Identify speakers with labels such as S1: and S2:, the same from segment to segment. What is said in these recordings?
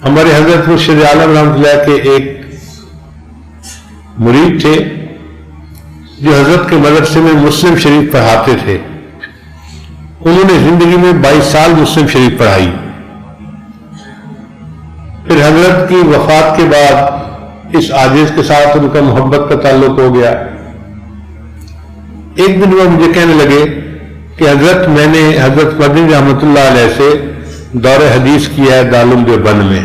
S1: ہمارے حضرت مرشد عالم رحمۃ اللہ کے ایک مرید تھے جو حضرت کے مدرسے میں مسلم شریف پڑھاتے تھے. انہوں نے زندگی میں 22 سال مسلم شریف پڑھائی. پھر حضرت کی وفات کے بعد اس عاجز کے ساتھ ان کا محبت کا تعلق ہو گیا. ایک دن وہ مجھے کہنے لگے کہ حضرت میں نے حضرت مدنی رحمۃ اللہ علیہ سے دور حدیث کیا ہے دارالعلوم دیوبند میں.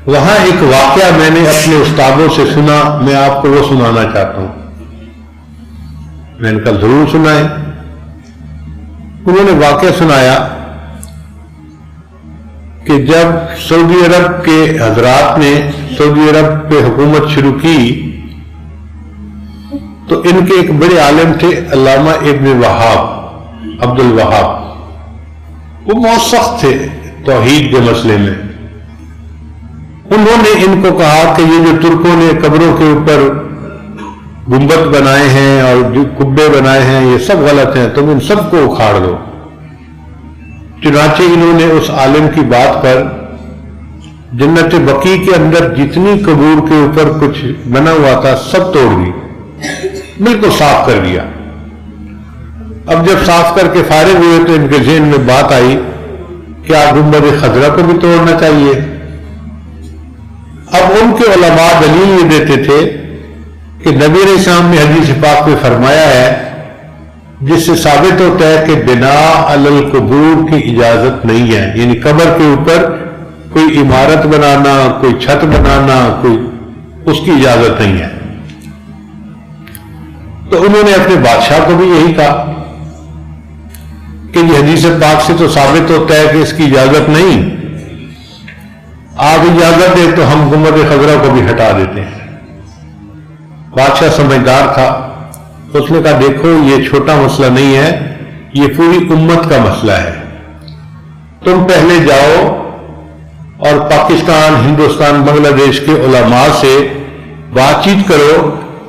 S1: وہاں ایک واقعہ میں نے اپنے استادوں سے سنا, میں آپ کو وہ سنانا چاہتا ہوں. میں نے کہا ضرور سنائیں. انہوں نے واقعہ سنایا کہ جب سعودی عرب کے حضرات نے سعودی عرب پہ حکومت شروع کی تو ان کے ایک بڑے عالم تھے علامہ ابن وہاب, عبد الوہاب. وہ بہت سخت تھے توحید کے مسئلے میں. انہوں نے ان کو کہا کہ یہ جو ترکوں نے قبروں کے اوپر گنبد بنائے ہیں اور جو کبے بنائے ہیں یہ سب غلط ہیں, تم ان سب کو اکھاڑ دو. چنانچہ انہوں نے اس عالم کی بات پر جنت بقیع کے اندر جتنی قبور کے اوپر کچھ بنا ہوا تھا سب توڑ دی, بالکل صاف کر دیا. اب جب صاف کر کے فارغ ہوئے تو ان کے ذہن میں بات آئی کہ آپ گنبد خضرا کو بھی توڑنا چاہیے. اب ان کے علماء دلیل یہ دیتے تھے کہ نبی علیہ السلام نے حدیث پاک میں فرمایا ہے جس سے ثابت ہوتا ہے کہ بنا علی القبور کی اجازت نہیں ہے, یعنی قبر کے اوپر کوئی عمارت بنانا, کوئی چھت بنانا, کوئی اس کی اجازت نہیں ہے. تو انہوں نے اپنے بادشاہ کو بھی یہی کہا کہ یہ حدیث پاک سے تو ثابت ہوتا ہے کہ اس کی اجازت نہیں, آپ اجازت دیں تو ہم گنبد خضرا کو بھی ہٹا دیتے ہیں. بادشاہ سمجھدار تھا, اس نے کہا دیکھو یہ چھوٹا مسئلہ نہیں ہے, یہ پوری امت کا مسئلہ ہے. تم پہلے جاؤ اور پاکستان, ہندوستان, بنگلہ دیش کے علماء سے بات چیت کرو,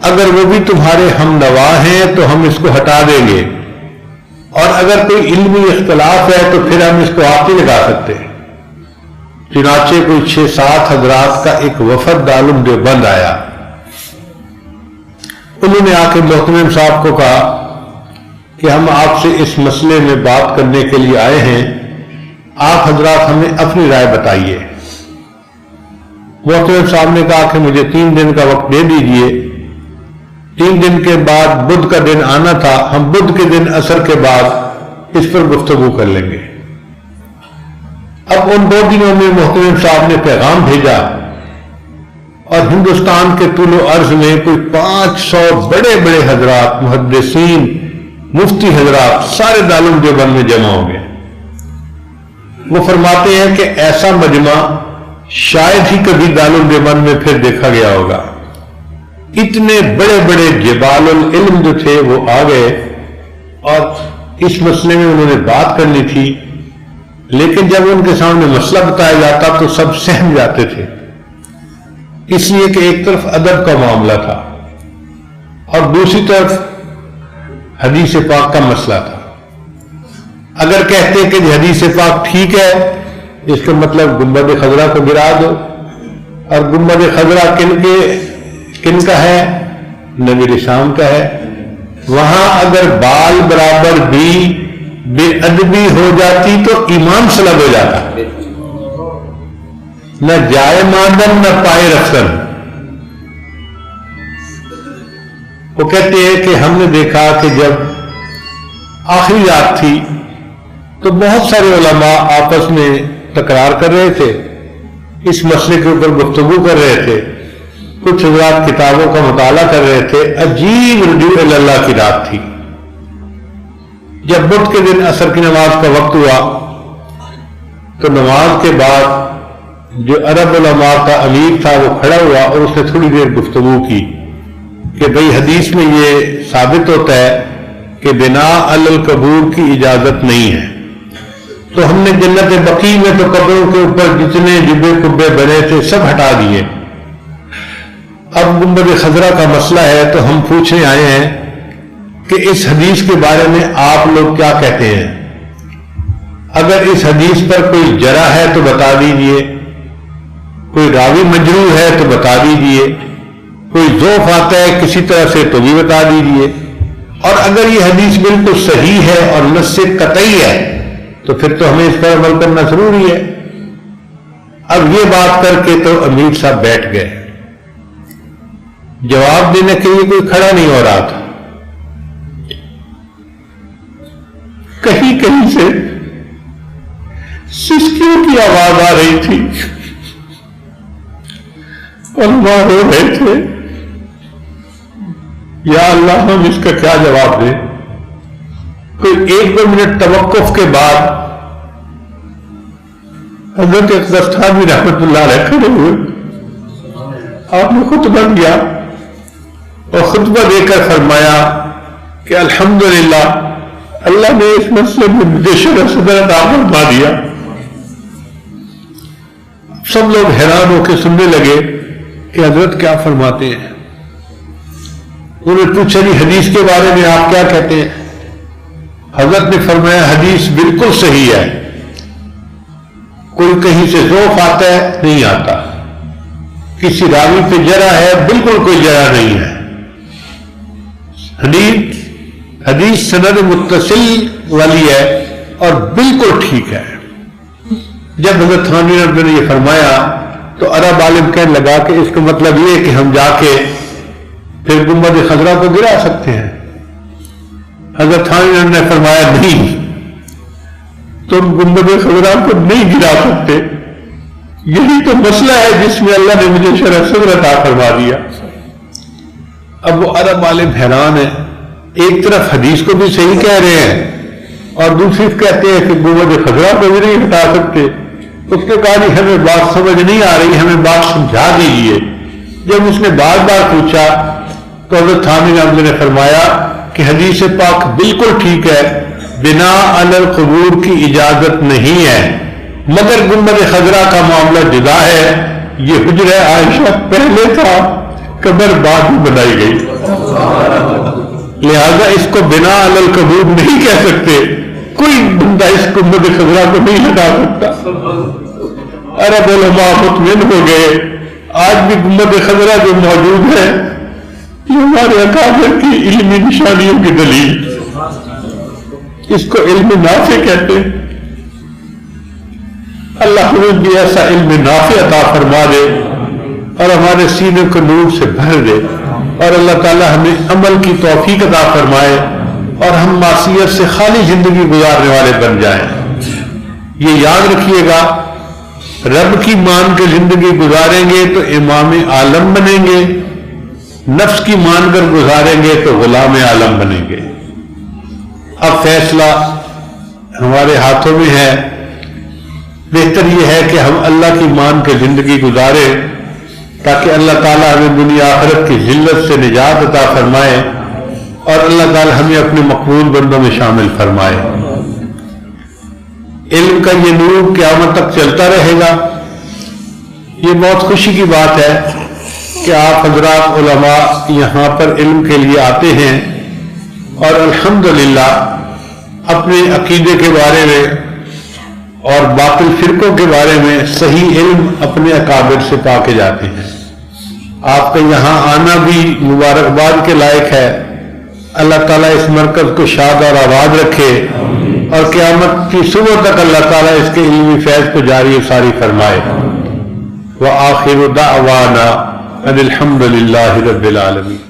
S1: اگر وہ بھی تمہارے ہم نوا ہیں تو ہم اس کو ہٹا دیں گے, اور اگر کوئی علمی اختلاف ہے تو پھر ہم اس کو آپ ہی لگا سکتے ہیں. چنانچہ کوئی 6-7 حضرات کا ایک وفد دارالعلوم دیوبند آیا. انہوں نے آ کے محتمم صاحب کو کہا کہ ہم آپ سے اس مسئلے میں بات کرنے کے لیے آئے ہیں, آپ حضرات ہمیں اپنی رائے بتائیے. محتمم صاحب نے کہا کہ مجھے 3 دن کا وقت دے دیجئے. 3 دن کے بعد بدھ کا دن آنا تھا, ہم بدھ کے دن عصر کے بعد اس پر گفتگو کر لیں گے. اب ان 2 دنوں میں محتمم صاحب نے پیغام بھیجا اور ہندوستان کے طول و عرض میں کوئی 500 بڑے بڑے حضرات, محدثین, مفتی حضرات سارے دارالعلوم دیوبند میں جمع ہو گئے. وہ فرماتے ہیں کہ ایسا مجمع شاید ہی کبھی دارالعلوم دیوبند میں پھر دیکھا گیا ہوگا. اتنے بڑے بڑے جبال العلم جو تھے وہ آ گئے اور اس مسئلے میں انہوں نے بات کرنی تھی, لیکن جب ان کے سامنے مسئلہ بتایا جاتا تو سب سہم جاتے تھے, اس لیے کہ ایک طرف ادب کا معاملہ تھا اور دوسری طرف حدیث پاک کا مسئلہ تھا. اگر کہتے کہ حدیث پاک ٹھیک ہے اس کا مطلب گنبد خضرا کو گرا دو, اور گنبد خضرا کن کا ہے؟ نبی علیہ السلام کا ہے. وہاں اگر بال برابر بھی بے ادبی ہو جاتی تو ایمان سلب ہو جاتا, نہ جائے ماندن نہ پائے رفتن. وہ کہتے ہیں کہ ہم نے دیکھا کہ جب آخری رات تھی تو بہت سارے علماء آپس میں تکرار کر رہے تھے, اس مسئلے کے اوپر گفتگو کر رہے تھے, کچھ حضرات کتابوں کا مطالعہ کر رہے تھے. عجیب رجوع اللہ کی رات تھی. جب بدھ کے دن عصر کی نماز کا وقت ہوا تو نماز کے بعد جو عرب علماء کا امیر تھا وہ کھڑا ہوا اور اس نے تھوڑی دیر گفتگو کی کہ بھئی حدیث میں یہ ثابت ہوتا ہے کہ بنا علی القبور کی اجازت نہیں ہے, تو ہم نے جنت بقیع میں تو قبروں کے اوپر جتنے جبے کبے بنے تھے سب ہٹا دیے. اب گنبد خضرا کا مسئلہ ہے تو ہم پوچھنے آئے ہیں کہ اس حدیث کے بارے میں آپ لوگ کیا کہتے ہیں؟ اگر اس حدیث پر کوئی جرح ہے تو بتا دیجئے, کوئی راوی مجروح ہے تو بتا دیجئے، کوئی ضعف آتا ہے کسی طرح سے تو بھی بتا دیجئے، اور اگر یہ حدیث بالکل صحیح ہے اور نص قطعی ہے تو پھر تو ہمیں اس پر عمل کرنا ضروری ہے۔ اب یہ بات کر کے تو امیر صاحب بیٹھ گئے، جواب دینے کے لیے کوئی کھڑا نہیں ہو رہا تھا۔ کہیں کہیں سے سسکیوں کی آواز آ رہی تھی، علماء رو رہے تھے، یا اللہ ہم اس کا کیا جواب دیں۔ کوئی 1-2 منٹ توقف کے بعد حضرت اقدس تھانوی رحمت اللہ علیہ کھڑے ہوئے، آپ نے خطبہ دیا اور خطبہ دے کر فرمایا کہ الحمدللہ اللہ نے اس مسئلے میں مجھے شرح صدر عطا فرما دیا۔ سب لوگ حیران ہو کے سننے لگے کہ حضرت کیا فرماتے ہیں۔ انہوں نے پوچھا جی حدیث کے بارے میں آپ کیا کہتے ہیں؟ حضرت نے فرمایا حدیث بالکل صحیح ہے، کوئی کہیں سے ضعف آتا ہے نہیں آتا، کسی راوی پہ جرح ہے بالکل کوئی جرح نہیں ہے، حدیث سند متصل والی ہے اور بالکل ٹھیک ہے۔ جب حضرت تھانوی نے یہ فرمایا تو عرب عالم کہنے لگا کہ اس کا مطلب یہ ہے کہ ہم جا کے پھر گنبد خضرا کو گرا سکتے ہیں۔ حضرت تھانوی نے فرمایا نہیں، تم گنبد خضرا کو نہیں گرا سکتے، یہی تو مسئلہ ہے جس میں اللہ نے مجھے شرح صدر عطا فرما دیا۔ اب وہ عرب عالم حیران ہے، ایک طرف حدیث کو بھی صحیح کہہ رہے ہیں اور دوسری کہتے ہیں کہ گنبد خضرا کو بھی نہیں ہٹا سکتے۔ اس نے کہا نہیں ہمیں بات سمجھ نہیں آ رہی، ہمیں بات سمجھا دیجیے۔ جب اس نے بار بار پوچھا تو حضرت تھانوی نے فرمایا کہ حدیث پاک بالکل ٹھیک ہے، بنا علی القبور کی اجازت نہیں ہے، مگر گنبد خضرا کا معاملہ جدا ہے، یہ حجرہ عائشہ پہلے تھا، قبر بعد میں بنائی گئی، لہذا اس کو بنا علی القبور نہیں کہہ سکتے، کوئی بندہ اس گنبد خضرا کو نہیں ہٹا سکتا۔ عرب علماء مطمئن ہو گئے، آج بھی گنبد خضرا جو موجود ہے یہ ہمارے اکابر کی علمی نشانیوں کی دلیل، اس کو علم نافع کہتے ہیں۔ اللہ ہمیں بھی ایسا علم نافع عطا فرما دے اور ہمارے سینے کو نور سے بھر دے، اور اللہ تعالی ہمیں عمل کی توفیق عطا فرمائے اور ہم معصیت سے خالی زندگی گزارنے والے بن جائیں۔ یہ یاد رکھیے گا، رب کی مان کے زندگی گزاریں گے تو امام عالم بنیں گے، نفس کی مان کر گزاریں گے تو غلام عالم بنیں گے۔ اب فیصلہ ہمارے ہاتھوں میں ہے، بہتر یہ ہے کہ ہم اللہ کی مان کے زندگی گزاریں تاکہ اللہ تعالیٰ ہمیں دنیا آخرت کی ذلت سے نجات عطا فرمائے اور اللہ تعالیٰ ہمیں اپنے مقبول بندوں میں شامل فرمائے۔ علم کا یہ نور قیامت تک چلتا رہے گا۔ یہ بہت خوشی کی بات ہے کہ آپ حضرات علماء یہاں پر علم کے لیے آتے ہیں اور الحمدللہ اپنے عقیدے کے بارے میں اور باطل فرقوں کے بارے میں صحیح علم اپنے اکابر سے پا کے جاتے ہیں۔ آپ کا یہاں آنا بھی مبارکباد کے لائق ہے۔ اللہ تعالیٰ اس مرکز کو شاد اور آباد رکھے اور قیامت کی صبح تک اللہ تعالیٰ اس کے علمی فیض کو جاری و ساری فرمائے۔ وآخر دعوانا ان الحمد للہ رب العالمین۔